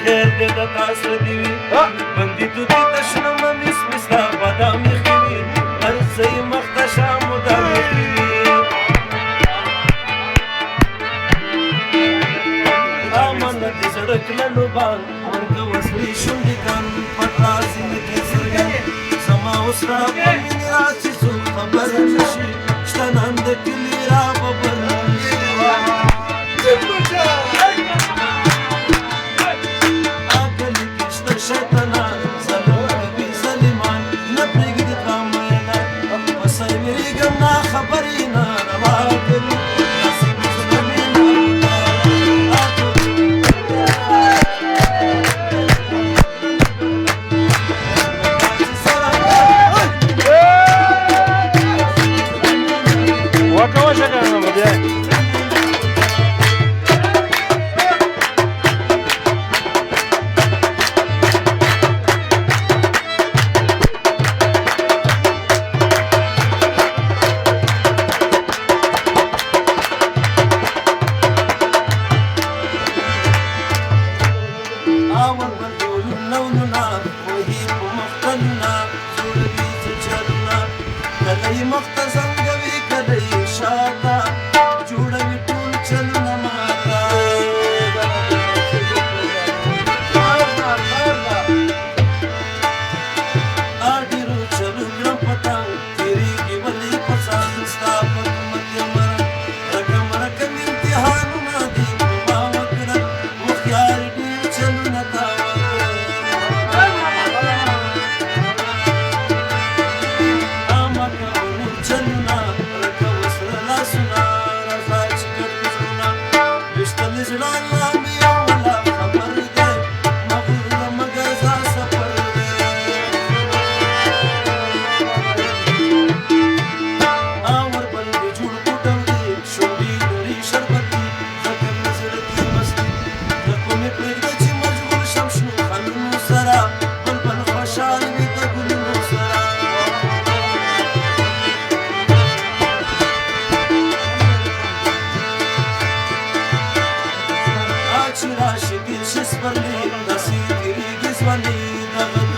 خیر دې د تاسو دی وي بندي تو دې تشنه ممیس مسلا بادام خوري هر څه مخته شام مدام خوري امانه دې سړک لنو بان ورته وسري شونډې کان پټا زندګي سرګي سما اوس را مين راشي څو خبر نشي شتنان د کلی را ببر Rashid, she's for me, the city is money,